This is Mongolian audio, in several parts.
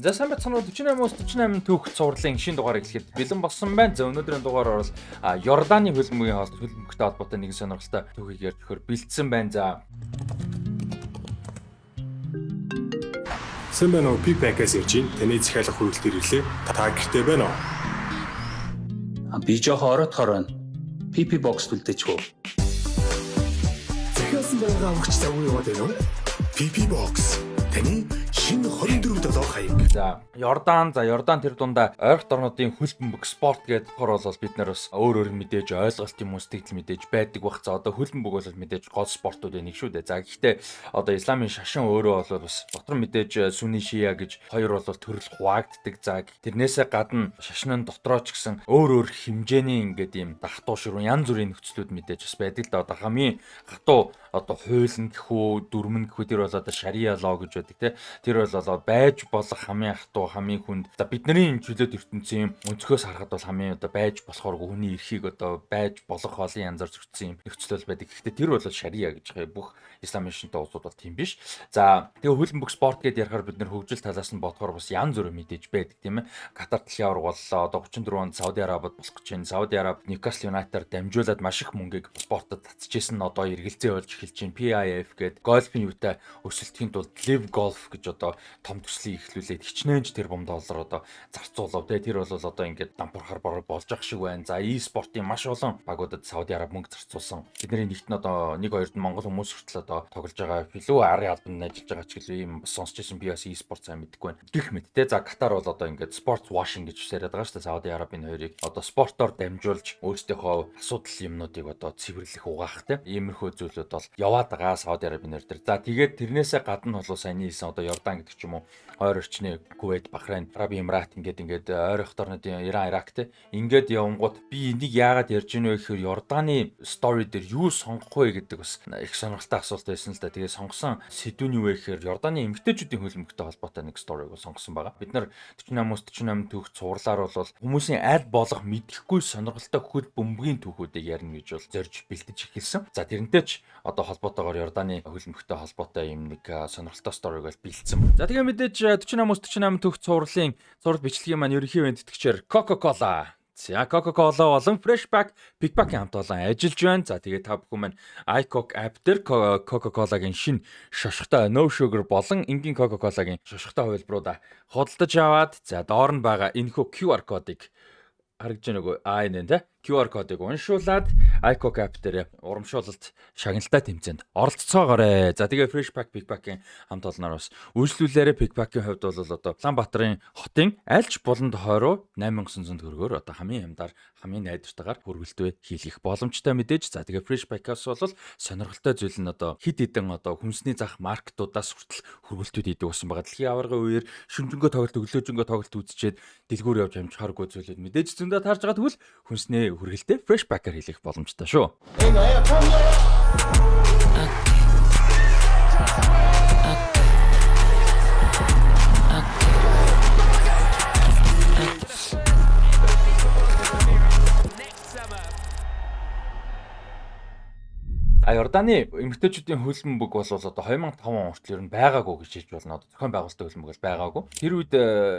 За сайн бацхан 48-48 түүх цувралын шинэ дугаар эхлэхэд бэлэн болсон байна. За өнөөдрийн дугаар бол Йорданы хөлбөмбөгийн хөлбөмбөгтэй холбоотой нэгэн сонирхолтой түүхийг ярьж өгөхөөр бэлдсэн байна. За Сэмбэнө пипэкэс явж таны захиалах хүрээлт ирлээ. Та гэртээ байна уу? Би жоохон ороодохоор байна. PP box төлдөжгүй. Захиалсан байгаа авахч завгүй яваад байна уу? PP box таны шинэ 24 хаяг. За Йордан тэр дундаа ойролт орнуудын хөлбөмбөг спорт гэдэг болохоор бол бид нар бас өөр мэдээж ойлголтын мөсдөгдөл мэдээж байдаг бах. За одоо хөлбөмбөг бол мэдээж гол спортуудын нэг шүү дээ. За гэхдээ одоо исламын шашин өөрөө бол бас дотор мэдээж сүний шиа гэж хоёр бол төрөл хуваагддаг. За тэрнээсээ гадна шашин нь дотроо ч гэсэн өөр хэмжээний ингээд ийм дагтуу ширүүн янз бүрийн нөхцлүүд мэдээж бас байдаг л да. Одоо хамгийн хатуу одоо хууль нь гэхүү дүрмэн гэхүү тэр бол одоо шариа лоо гэж байдаг те. Тэр бол байж болох хамгийн хатуу хамгийн хүнд. За бидний чөлөөт ертөнцийн өнцгөөс харахад бол хамгийн одоо байж болохоор хүний эрхийг одоо байж болох олон янзаар зөрчсөн юм нөхцөл байдаг. Гэхдээ тэр бол шариа гэж байгаа. Бүх исламын шинжтэй улсууд бол тийм биш. За тэгээ хөлбөмбөг спорт гэдээ ярихаар бид нэр хөгжил талаас нь бодохоор бас янз бүр мэдээж байдаг тийм ээ. Катар дэлхийн аварга боллоо. Одоо 34 онд Сауди Арабид босгож байна. Сауди Араб Newcastle United-аар дамжуулаад маш их мөнгөийг спортод татчихсэн нь одоо эргэлзээ болж эхэлж байна. PIF гэдэг гольфын юутай өрсөлдөхийн тулд Live Golf гэж одоо том төслийг эхлүүлээд хичнээн тэр бом доллар одоо зарцуулав те. Тэр бол одоо ингээд дампуурхаар болж ах шиг байна. За e-спортын маш олон багуудад Сауди Араб мөнгө зарцуулсан. Бидний нэгт нь одоо 1-2-д Монгол хүмүүс хүртэл одоо тоглож байгаа илүү арын албанд ажиллаж байгаа ч гэлээ юм сонсч байсан би бас e-спорт сайн мэдгүй байна. Гэх мэт те. За Катар бол одоо ингээд спорт washing гэж яриад байгаа шүү дээ. Сауди Арабын хоёрыг одоо спортоор дамжуулж өөрсдийнхөө асуудал юмнуудыг одоо цэвэрлэх угаах те. Иймэрхүү зүйлүүд бол яваад байгаа Сауди Арабын хоёр дээр. За тэгээд тэрнээсээ гадна бол сайн хэлсэн одоо Йордан гэдэг ч юм уу ойр орчны Кувейт, Бахрейн, Араби Эмират ингээд ойрох орнуудын Иран, Ирак те ингээд явангууд би энийг яагаад ярьж гинэ вэ гэхээр Йорданы стори дээр юу сонгох вэ гэдэг бас их сонирхолтой асуулт байсан л да. Тэгээ сонгосон сэдвүүн юу вэ гэхээр Йорданы эмэгтэйчүүдийн хөлбөмбөгтэй холбоотой нэг сториг бол сонгосон байгаа. Бид нар 48-48 түүх цувралаар бол хүмүүсийн аль болох мэдэхгүй сонирхолтой хөлбөмбөгийн түүхүүдийг ярина гэж бол зорж бэлдэж эхэлсэн. За тэрнтэй ч одоо холбоотойгоор Йорданы хөлбөмбөгтэй холбоотой юм нэг сонирхолтой сториг бол бэлдсэн. За тэгээ мэдээж 48-48 түүх цувралын зураг бичлэгийн маань ерөнхий бэлтгэгчээр Coca-Cola. За Coca-Cola болон Freshpack, Pickpack-ийн хамт олон ажиллаж байна. За тэгээ та бүхэн маань iCoke app дээр Coca-Cola-гийн шинэ шошготой No Sugar болон энгийн Coca-Cola-гийн шошготой хувилбаруудаа худалдаж аваад за доор нь байгаа энэхүү QR кодыг харагдж байна уу? Энэ тэ QR кодыг уншуулад iCoke app дээр урамшуулалт шагналтай тэмцээнд оролцоогоорой. За тэгээ Freshpack Pickpack-ийн хамт олноор бас үйлчлүүлээрээ Pickpack-ийн хувьд бол одоо Улаанбаатарын хотын альч булан тохойроо 8900 төгрөгөөр одоо хамгийн хямдаар хамгийн найдвартайгаар хүргэлтээ хийх боломжтой мэдээж. За тэгээ Freshpack-аас бол сонирхолтой зүйл нь одоо хид хідэн одоо хүнсний зах маркетуудаас хүртэл хүргэлтүүд хийдэг болсон байгаа. Дэлхийн аваргын үеэр шүнжэнгөө тоглолт өглөөжөнгөө тоглолт үзчихэд дэлгүүр явж амжихааргүй зүйлүүд мэдээж зөндөө таарж байгаа тэгвэл хүнсний хүргэлтээ Freshpack-аар хийх боломжтой шүү. Йорданы эмэгтэйчүүдийн хөлбөмбөг бол одоо 2005 он хүртэл ер нь байгаагүй гэж хэлж болно. Одоо зохион байгуулалтын хөлбөмбөг бол байгаагүй. Тэр үед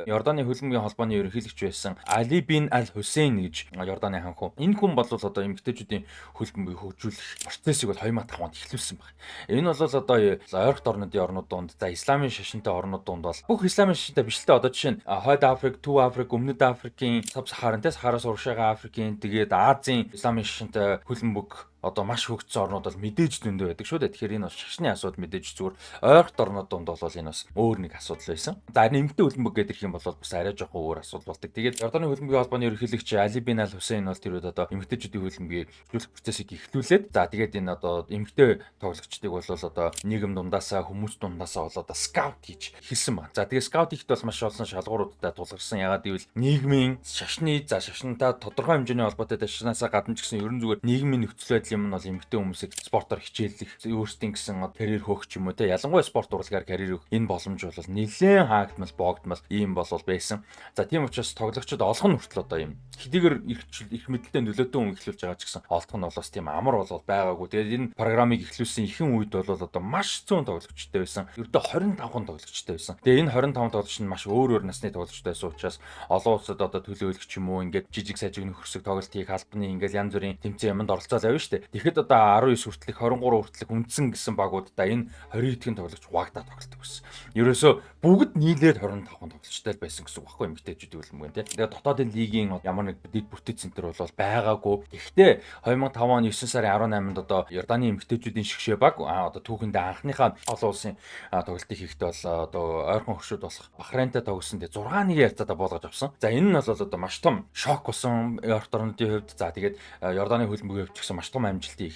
Йорданы хөлбөмбөгийн холбооны ерөнхийлөгч байсан Али бин Аль Хусейн гэж Йорданы ханху. Энэ хүн бол одоо эмэгтэйчүүдийн хөлбөмбөгийг хөгжүүлэх процессыг бол 2005 онд эхлүүлсэн байна. Энэ бол одоо ойролт орнуудын орнууд донд за исламын шашинтай орнууд донд бол бүх исламын шашинтай биш л дээ. Одоо жишээ нь Хойд Африк, Төв Африк, Өмнөд Африкийн Саб-Сахарын Сахараас урагшаага Африкийн тэгээд Азийн исламын шашинтай хөлбөмбөг одоо маш хөгжсөн орнууд бол мэдээж дөндөө байдаг шүү дээ. Тэгэхээр энэ бас шашны асуудал мэдээж зүгээр ойролт орнууд донд бол энэ бас өөр нэг асуудал байсан. За нэмэгдээ хөлбөмбөг гэдэг юм бол бас арай жоохон өөр асуудал болдог. Тэгээд Йорданы хөлбөмбөгийн холбооны ерөнхийлөгч Али бин Аль Хусейн бол тэр үед одоо эмэгтэйчүүдийн хөлбөмбөгийг хөгжүүлэх процессыг эхлүүлээд за тэгээд энэ одоо эмэгтэй тоглогчдыг бол одоо нийгэм дундаасаа хүмүүс дундаасаа бол одоо скаут хийж эхэлсэн байна. За тэгээд скаут хийхэд бол маш олон шалгууруудтай тулгарсан. Ягаад гэвэл нийгмийн шашны за шашинтай тодорхой хэмжээний холбоотой шашнаасаа гадна ч гэсэн ерөн зүгээр нийгмийн нөхцөл байдал юм нь бол эмэгтэй хүмүүсийг спортоор хичээллэх, өөрсдийн гэсэн карьер хөөх ч юм уу те. Ялангуяа спорт урлагаар карьер хөөх энэ боломж бол нэлээд хаагдмал, боогдмал ийм болов байсан. За тийм учраас тоглогчид олох нь хүртэл одоо ийм хэдийгээр их мэдлэлтэй нөлөөтэй хүн эхлүүлж байгаа ч гэсэн олох нь бол бас тийм амар бол байгаагүй. Тэгээд энэ програмыг эхлүүлсэн ихэнх үед бол одоо маш зүүн тоглогчтой байсан. Ердөө 25 тоглогчтой байсан. Тэгээд энэ 25 тоглогч нь маш өөр насны тоглогчтой байсан учраас олон улсад одоо төлөөлөгч юм уу ингээд жижиг сажиг нөхөрсөг тоглолт хийх албаны ингээд янз бүрийн тэмцээн юмд оролцоод авна шүү дээ. Тэгэхэд одоо 19 хүртэлх 23 хүртэлх үндсэн гэсэн багуудаа энэ 20 хэдхэн тоглогч хуваагдаад тоглолдог байсан. Ерөөсөө бүгд нийлээд 25 тоглогчтой байсан гэсэн үг байхгүй эмэгтэйчүүд үлэмгэн тий. Тэгээд дотоодын лигийн ямар нэг дэд бүтэц центр бол байгаагүй. Гэхдээ 2005 оны 9 сарын 18-нд одоо Йорданы эмэгтэйчүүдийн шгшээ баг одоо түүхэндээ анхныхаа олон улсын тоглолтыг хийхдээ бол одоо ойрхон хөршүүд болох Бахрейнтай тоглосон. Тэгээд 6-1 ярцаадаа болгож авсан. За энэ нь бол одоо маш том шок болсон Орт орнуудын хувьд. За тэгээд Йорданы хөлбөмбөгийн хувьд ч гэсэн маш том амжилтын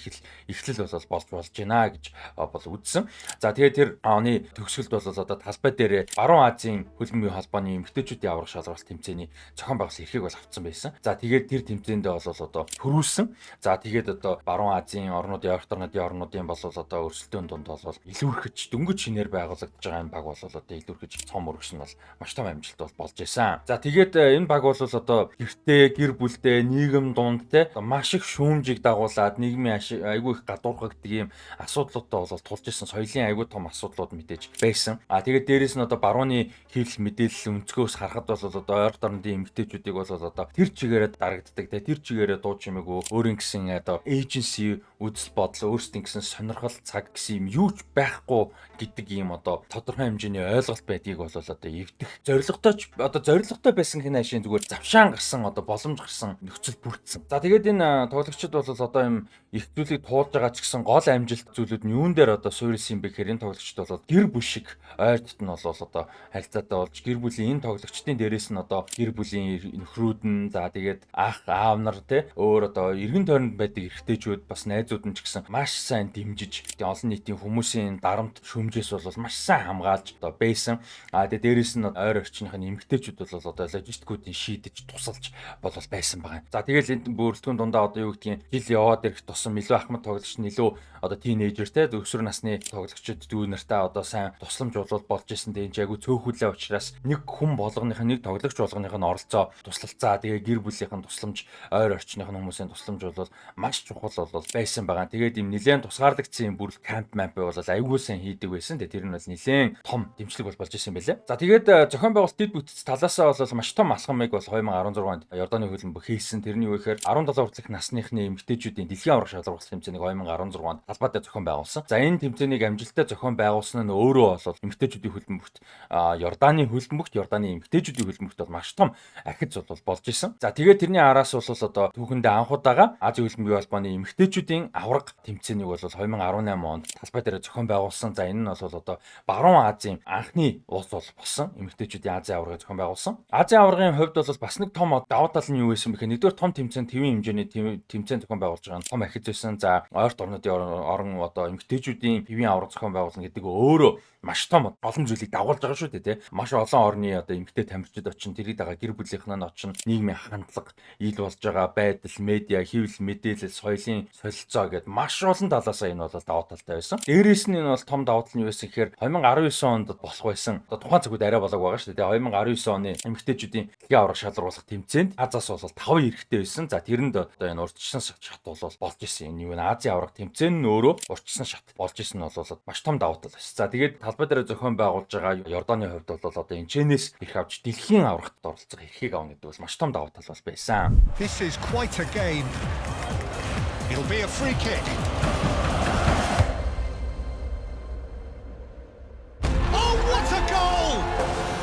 эхлэл болж байна гэж бол үзсэн. За тэгээд тэр оны төгсгөлд бол одоо талбай дээр Баруун Азийн хөлбөмбөгийн холбооны эмэгтэйчүүдийн аврах шалралт тэмцээний зохион байгуулсан эрхийг бол авсан байсан. За тэгээд тэр тэмцээндээ бол одоо хөрвүүлсэн. За тэгээд одоо Баруун Азийн орнуудын Орт орнуудын бол одоо өрсөлдөөн дунд бол илүүрхэж дөнгөж шинээр байгуулагдаж байгаа энэ баг бол одоо илүүрхэж цом өргөс нь бол маш том амжилт бол болж байсан. За тэгээд энэ баг бол одоо гэр бүлтэй нийгэм дунд те маш их шүүмжийг дагуулад нийгмийн айгүй их гадуурхагддаг ийм асуудлуудтай бол тулж исэн соёлын айгүй том асуудлууд мэдээж байсан. Тэгээд дээрэс нь одоо барууны хэвлэл мэдээлэл өнцгөөс харахад бол одоо ойр орнуудын эмэгтэйчүүдийг бол одоо тэр чигээрээ дарагддаг те тэр чигээрээ дуу чимээгүй өөрийн гэсэн одоо эйженси үзэл бодол өөрсдийн гэсэн сонирхол цаг гэсэн юм юу ч байхгүй гэдэг ийм одоо тодорхой хэмжээний ойлголт байдгийг бол одоо эвдэх зорилготой байсан хин ашийн зүгээр завшаан гарсан одоо боломж гарсан нөхцөл бүрдсэн. За тэгээд энэ тоглогчид бол одоо юм их зүйлийг туулж байгаа ч гэсэн гол амжилт зүйлүүд нь юун дээр одоо суурилсан юм бэ гэхээр энэ тоглогчид бол гэр бүл шиг ойртот нь бол одоо харилцаатай болж гэр бүлийн энэ тоглогчдын дээрээс нь одоо гэр бүлийн нөхрүүд нь за тэгээд ах аав нар те өөр одоо эргэн тойронд байдаг эрэгтэйчүүд бас найзууд нь ч гэсэн маш сайн дэмжиж олон нийтийн хүмүүсийн дарамт шүмжээс бол маш сайн хамгаалж одоо байсан. Тэгээд дээрээс нь ойр орчныхын эмэгтэйчүүд бол одоо логистикуудын шийдэж тусалж бол байсан байгаа. За тэгэл энэ бүрэлдэхүүн дундаа одоо юу гэдгийг жил яваад ирэх тусам илүү ахмад тоглогч нь илүү одоо тийнейжер те өсвөр насны тоглогчид дүү нартай одоо сайн тусламж болж исэн дээ. Энд айгу цөөхүлээ учраас нэг хүн болгоных нь нэг тоглогч болгоных нь оролцоо туслалцаа. Тэгээ гэр бүлийнхэн тусламж ойр орчныхын хүмүүсийн тусламж бол маш чухал бол байсан байгаа. Тэгээд им нэлээд тусгаарлагдсан юм бүрэл камп бол айгу сайн хийдэг байсан. Тэр нь бол нэлээд том дэмжлэг болж исэн байлээ. За тэгээд зохион байгуулалт дэд бүтц талаасаа бол маш том алхамыг бол 2016 онд Йорданы хөлбөмбөг хийсэн. Тэрний юу гэхээр 17 хүртэлх насныхны эмэгтэйчүүдийн дэлхийн аврах шалралт тэмцээнийг 2016 онд талбайдаа зохион байгуулсан. За энэ тэмцээнийг амжилттай зохион байгуулсан нь өөрөө бол эмэгтэйчүүдийн хөлбөмбөгт Йорданы эмэгтэйчүүдийн хөлбөмбөгт бол маш том ахиц бол болж исэн. За тэгээд тэрний араас бол одоо түүхэндээ анхудаага Азийн хөлбөмбөгийн холбооны эмэгтэйчүүдийн авраг тэмцээнийг бол 2018 онд талбай дээр зохион байгуулсан. За энэ нь бол одоо Баруун Азийн анхны улс болсон эмэгтэйчүүдийн Азийн аврагыг зохион байгуулсан. Азийн аврагын хувьд бол бас нэг том давуу тал нь юу байсан бэ гэхээр нэгдүгээр том тэмцээн твийн хэмжээний тэмцээн зохион байгуулж байгаа том ахиц байсан. За ойрт орнуудын орон одоо эмэгтэйчүүдийн твийн авраг зохион байгуулна гэдэг өөрөө маш том олон зүйлийг дагуулж байгаа шүү дээ тий. Маш олон орны одоо эмэгтэй тамирчид очин тэрийг дагаа гэр бүлийнхэн нь очин нийгмийн хандлага ил болж байгаа байдал медиа хэвлэл мэдээлэл соёлын солилцоо гэдээ маш олон талаас энэ бол давуу талтай байсан. Дээрээс нь энэ бол том давуу тал нь юу байсан гэхээр 2019 онд болох байсан. Одоо тухайн цагууд арай болоог байгаа шүү дээ. 2019 оны эмэгтэйчүүдийн дэлхийн аврах шалруулах тэмцээнд Азаас бол 5 эрэгтэй байсан. За тэрэнд одоо энэ урьдчилсан шат бол болж исэн. Энэ юу нэ Азийн аврах тэмцээн нь өөрөө урьдчилсан шат болж исэн нь бол маш том давуу тал байсан. За тэгээд талбай дээр зохион байгуулж байгаа Йорданы хувьд бол одоо энэ чэнэс их авч дэлхийн аврагт оролцох эрхийг авна гэдэг бол маш том давуу тал бол байсан. This is quite a game. It'll be a free kick. Oh, what a goal!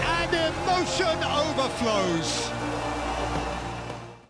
And emotion overflows.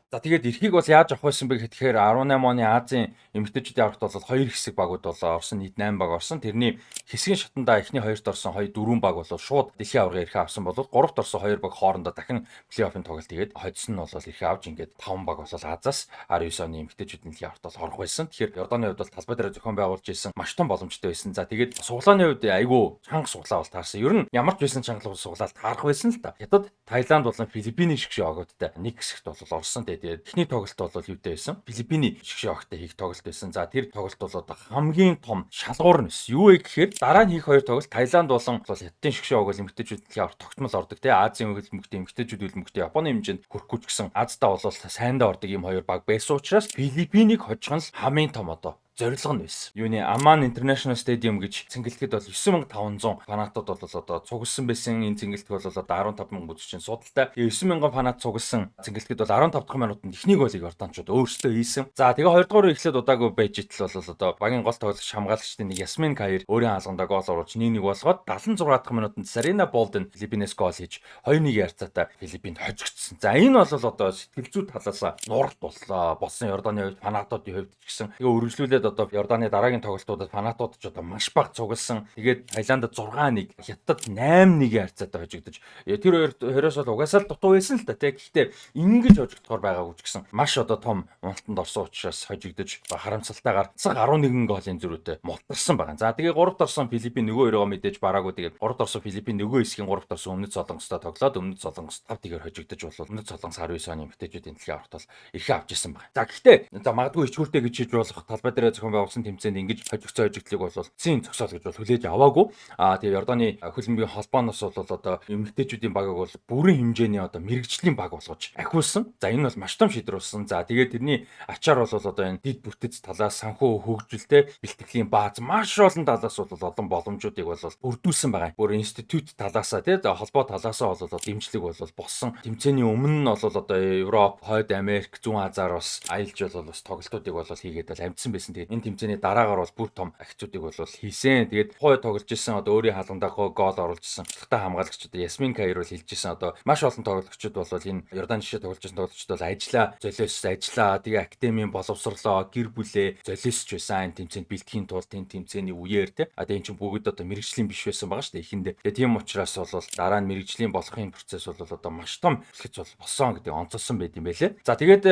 За тэгээд эрхийг бол яаж авах байсан бэ гэхээр 18 оны Азийн эмэгтэйчүүдийн аврагт бол 2 хэсэг багууд бол орсон нийт 8 баг орсон. Тэрний хэсгийн шатандаа эхний 2-т орсон 4 баг бол шууд дэлхийн аварга эрхээ авсан бол 3-т орсон 2 баг хоорондоо дахин плей-оффын тоглолт тэгээд хоцсон нь бол эрхээ авч ингээд 5 баг бол Азаас 19 оны эмэгтэйчүүдийн дэлхийн аваргад бол орох байсан. Тэгэхээр Йорданы хувьд бол талбай дээр зохион байгуулж исэн маш том боломжтой байсан. За тэгээд суглааны хувьд айгүй чанга суглаа бол таарсан. Ер нь ямар ч байсан чанга суглаа таарах байсан л та. Хятад, Таиланд болон Филиппиний шиг огоодтай нэг хэсэгт бол орсон. Тэгээд эхний тоглолт бол юутай байсан? Филиппиний шиг огтой хийх тоглолт байсан. За тэр тоглолт бол одоо хамгийн том шалгуур нь байсан. Юу вэ гэхээр дараа нь хийх 2 тоглолт Таиланд болон Хятадын шиг огол эмэгтэйчүүд дэлхийн аварга тогтмол ордог те. Азийн хөлбөмбөгтэй эмэгтэйчүүд хөлбөмбөгтэй Японы хэмжээнд хүрэхгүй ч гэсэн Аздаа бол сайндаа ордог ийм 2 баг байсан учраас Филиппинийг хожих нь хамгийн том одоо зорилго нь байсан. Юуны Amman International Stadium гэж цэнгэлдэхэд бол 9500 фанатууд бол одоо цугласан байсан. Энэ цэнгэлдэг бол одоо 15000 үзэгчийн судалтай. Тэгээ 9000 фанат цугласан цэнгэлдэхэд бол 15 дахь минутанд эхний голыг Йорданчууд өөрсдөө хийсэн. За тэгээ 2 дугаар эхлээд удаагүй байж итэл бол одоо багийн гол тоглогч хамгаалагчдын нэг Ясмин Каир өөрийн хаалгандаа гол оруулж 1-1 болгоод 76 дахь минутанд Sarina Bolden Филиппинээс гол хийж 2-1 ярцаатай Филиппинд хожигдсон. За энэ бол одоо сэтгэл зүй талаас нууралт боллоо. Болсон Йорданы хувьд фанатуудын хувьд ч гэсэн тэгээ үргэлжлүүлээд одоо Йорданы дараагийн тоглолтуудад фанатууд ч одоо маш бага цугласан. Тэгээд Таиландд 6-1, Хятадд 8-1 харьцаатай хожигдож. Тэр хоёроос бол угаасаа л дутуу байсан л та тий. Гэхдээ ингэж хожигдохоор байгаагүй ч гэсэн маш одоо том уналтанд орсон учраас хожигдож харамсалтайгаар 11 голын зөрүүтэй мултарсан байгаа. За тэгээ 3-т орсон Филиппин нөгөө хоёроо мэдээж бараагүй. Тэгээд 3-т орсон Филиппин нөгөө хэсгийн 3-т орсон Өмнөд Солонгостой тоглоод Өмнөд Солонгос 5-1-ээр хожигдож болов Өмнөд Солонгос 19 оны эмэгтэйчүүдийн дэлхийн аваргад бол эрхээ авч ирсэн байна. За гэхдээ магадгүй ичгүүртэй гэж хийж болох талбай дээр зохион байгуулсан тэмцээнд ингэж хожигдлыг бол цэн зогсоол гэж бол хүлээж аваагүй. Тэгээ Йорданы хөлбөмбөгийн холбооноос бол одоо эмэгтэйчүүдийн багийг бол бүрэн хэмжээний одоо мэрэгжлийн баг болгож ахиулсан. За энэ бол маш том шийдвэр болсон. За тэгээд тэрний ачаар бол одоо энэ дид бүтэц талаас санхүү хөгжилтэй бэлтгэлийн бааз маш олон талаас бол олон боломжуудыг бол бүрдүүлсэн байгаа. Бүр институт талаасаа тий холбоо талаасаа бол дэмжлэг бол болсон. Тэмцээний өмнө нь бол одоо Европ, Хойд Америк, Зүүн Азаар бас аялж бол бас тоглолтуудыг бол хийгээд бол амжсан байсан. Тэгээд энэ тэмцээний дараагаар бол бүр том ахицуудыг бол хийсэн. Тэгээд хой тоглож исэн одоо өөрийн хаалгандаа гол оруулж исэн. Хятад хамгаалагч одоо Ясмин Каир бол хэлж исэн одоо маш олон тоглогчид бол энэ Йордан жишээ тоглож исэн тоглогчид бол ажиллаа. Тэгээ академийн боловсрлоо, гэр бүлээ золиосч байсан. Энэ тэмцээнд бэлтгэхийн тулд энэ тэмцээний үеэр те. Одоо энэ чинь бүгд одоо мэрэгжлийн биш байсан байгаа шүү дээ эхэндээ. Тэгээд тийм учраас бол дараа нь мэрэгжлийн болохын процесс бол одоо маш том хэлэц бол болсон гэдэг онцолсон байт юм байлээ. За тэгээд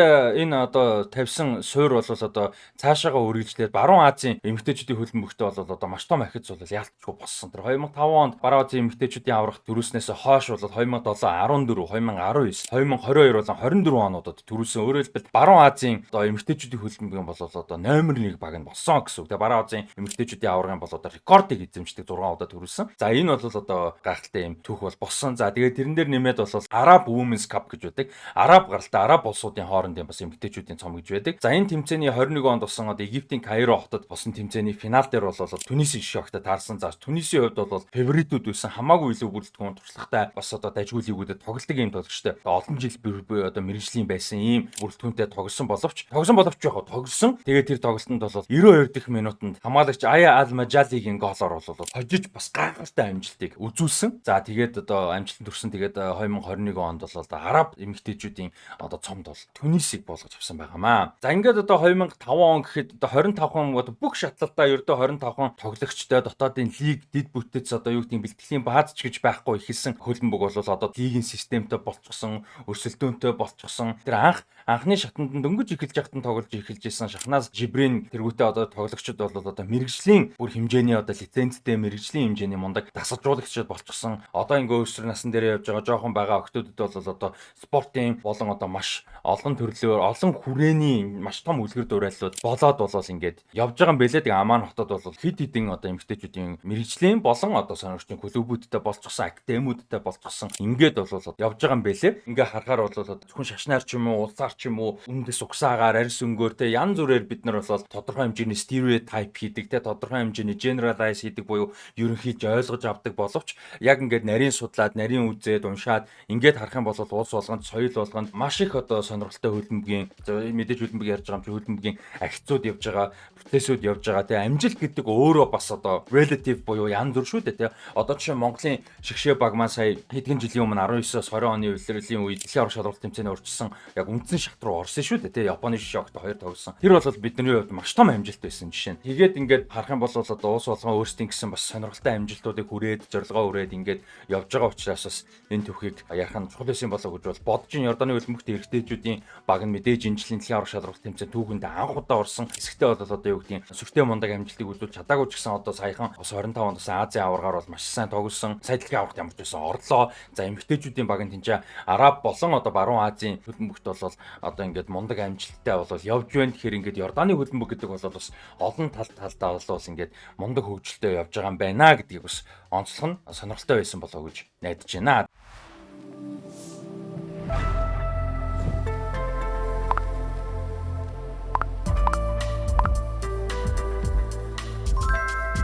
энэ одоо тавьсан суур бол одоо цаашаага үргэлжлээд баруун Азийн эмэгтэйчүүдийн хөлбөмбөгтөө бол одоо маш том ахиц бол яалтчгүй болсон. Тэр 2005 онд баруун Азийн эмэгтэйчүүдийн аварга төрүүлснээс хойш бол 2007, 14, 2019, 2022 болон 24 онуудад төрүүлсэн. Өөрөөр хэлбэл баруун Азийн одоо эмэгтэйчүүдийн хөлбөмбөгийн бол одоо номер 1 баг нь болсон гэсэн үг. Тэгээ баруун Азийн эмэгтэйчүүдийн аваргын бол одоо рекордыг эзэмшдэг 6 удаа төрүүлсэн. За энэ бол одоо гайхалтай юм түүх бол болсон. За тэгээд тэрэн дээр нэмээд бол Arab Women's Cup гэж байдаг. Араб гаралтай араб улсуудын хоорондын бас эмэгтэйчүүдийн цом гэж байдаг. За энэ тэмцээний 21 онд болсон одоо Египтийн Кайро хотод болсон тэмцээний финал дээр бол Тунисийн шогтой таарсан. За Тунисийн хувьд бол фаворитууд байсан хамаагүй илүү бүрэлдэхүүн туршлагатай бас одоо дайггүй лигүүдэд тоглолтог юм тоглогчтой. Олон жил одоо мэрэгжлийн байсан ийм бүрэлдэхүүнтэй тогсон боловч яг тогсон. Тэгээд тэр тоглолтод бол 92 дахь минутанд хамгаалагч Ая Ал-Мажалигийн голоор бол хожиж бас гайхалтай амжилтыг үзүүлсэн. За тэгээд одоо амжилтанд хүрсэн. Тэгээд 2021 онд бол одоо араб эмэгтэйчүүдийн одоо цомд бол Тунисийг болгож авсан байгаамаа. За ингээд одоо 2005 он гэхэд одоо 25хан одоо бүх шатлалтаа ердөө 25хан тоглогчтой дотоодын лиг дид бүтэц одоо юу гэдэг бэлтгэлийн бааз ч гэж байхгүй ихэлсэн хөлбөмбөг бол одоо лигийн системтэй болчихсон, өрсөлдөөнтэй болчихсон. Тэр анхны шатанд дөнгөж эхэлж яхад нь тоглож эхэлж исэн Шахназ Жибрийн тэргүүтээ одоо тоглогчид бол одоо мэрэгжлийн бүр хэмжээний одоо лицензтэй мэрэгжлийн хэмжээний мундаг дасгалжуулагчид болчихсон. Одоо ингээ өсвөр насн дээр явж байгаа жоохон байгаа охтуудад бол одоо спортын болон одоо маш олон төрлөөр олон хүрээний маш том үлгэр дуурайлууд болоод ингээд явж байгаа юм бэлээ. Тэгээ Аман хотод бол хэд хэдэн одоо эмэгтэйчүүдийн мэрэгжлийн болон одоо сонирхчдын клубүүдтэй болчихсон, академиудтай болчихсон ингээд бол явж байгаа юм бэлээ. Ингээ харахаар бол зөвхөн шашнаар ч юм уу, улсаар ч юм уу, үндэс угсаагаар арьс өнгөөр те янз бүрээр бид нар бол тодорхой хэмжээний стереотип хийдэг те тодорхой хэмжээний generalize хийдэг буюу ерөнхийд ойлгож авдаг боловч яг ингээд нарийн судлаад, нарийн үзээд, уншаад ингээд харах юм бол улс болгонд, соёл болгонд маш их одоо сонирхолтой хөлбөмбөгийн мэдээж хөлбөмбөг ярьж байгаа юм чи хөлбөмбөгийн ахицууд явж байгаа, процессуд явж байгаа. Тэгээ амжилт гэдэг өөрөө бас одоо relative буюу янз бүр шүү дээ тий. Одоо жишээ Монголын шигшээ баг маань сая хэдхэн жилийн өмнө 19-оос 20 оны улирлын үед дэлхийн аврах шалралт тэмцээний урьдчилсан яг үндсэн шат руу орсон шүү дээ тий. Японы шокт 2 тоглосон. Тэр бол бидний хувьд маш том амжилт байсан жишээ. Тэгээд ингээд харах юм бол одоо уус болгон өөрсдийн гэсэн бас сонирхолтой амжилтуудыг хүрээд зорилгоо хүрээд ингээд явж байгаа учраас бас энэ төвхийг ярих нь чухал байсан болоо гэж бол бодож ин Йорданы хөлбөмбөгтэй эрэгтэйчүүдийн баг нь мэдээж энэ жилийн дэлхийн аврах шалралт тэмцээн түүхэнд анх удаа орсон. Хэсэгтээ бол одоо юу гэдгийг сүртэй мундаг амжилтыг үзүүлж чадаагүй ч гэсэн одоо саяхан бас 25 онд Азийн аваргаар бол маш сайн тоглосон. Сая дэлхийн аврагт ямар ч байсан орлоо. За эмэгтэйчүүдийн баг нь тэнцээ Араб болон одоо Баруун Азийн хөлбөмбөгт бол одоо ингээд мундаг амжилттай бол явж байна. Тэгэхээр ингээд Йорданы хөлбөмбөг гэдэг бол бас олон талдаа бол ингээд мундаг хөгжилтэй явж байгаа юм байна гэдгийг бас онцлох нь сонирхолтой байсан болоо гэж найдаж байна.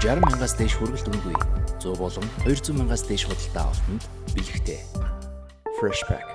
$60,000-аас дээш хүргэлт үнэгүй 100 болон 200,000-аас дээш худалдаа авалтанд бэлэгтэй. Freshback.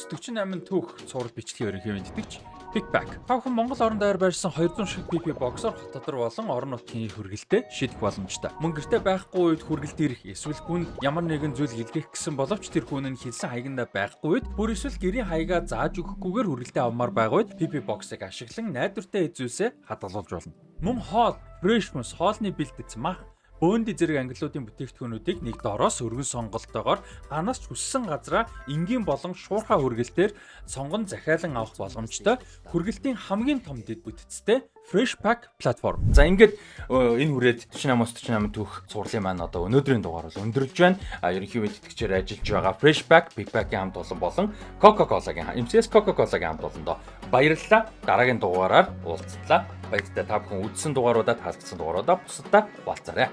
48 түүх цуврал бичлэгийн ерөнхий мэддэгч Pickback. Тавхан Монгол орон даяар байрсан 200 шиг PP боксоор хот дотор болон орон нутгийн хүргэлтэд шийдэх боломжтой. Мөн гэртээ байхгүй үед хүргэлт ирэх эсвэл хүн ямар нэгэн зүйл илгээх гэсэн боловч тэр хүн нь хэлсэн хаягнда байхгүй үед бүр эсвэл гэрийн хаягаа зааж өгөхгүйгээр хүргэлтээ авмаар байгаа үед PP боксыг ашиглан найдвартай эзүүсээ хадгалуулж болно. Мөн хоол, фрешмус, хоолны бэлтгэц мах бөөнд зэрэг ангиллуудын бүтээгдэхүүнүүдийг нэг доороос өргөн сонголтоогоор ханаас ч хүссэн газраа энгийн болон шуурхай хүргэлтээр сонгон захиалан авах боломжтой хүргэлтийн хамгийн том дэд бүтцтэй Freshpack платформ. За ингээд энэ хүрээд 48 түүх цувралын маань одоо өнөөдрийн дугаар бол өндөрлж байна. Ерөнхий мэддэгчээр ажиллаж байгаа Freshpack, Pickback-ийн хамт олон Coca-Cola-гийн MCS Coca-Cola-гийн хамт олондоо баярлалаа. Дараагийн дугаараар уулзлаа. Баяртай та бүхэн үзсэн дугааруудаа таалагдсан дугааруудаа бусдаа хуваалцаарай.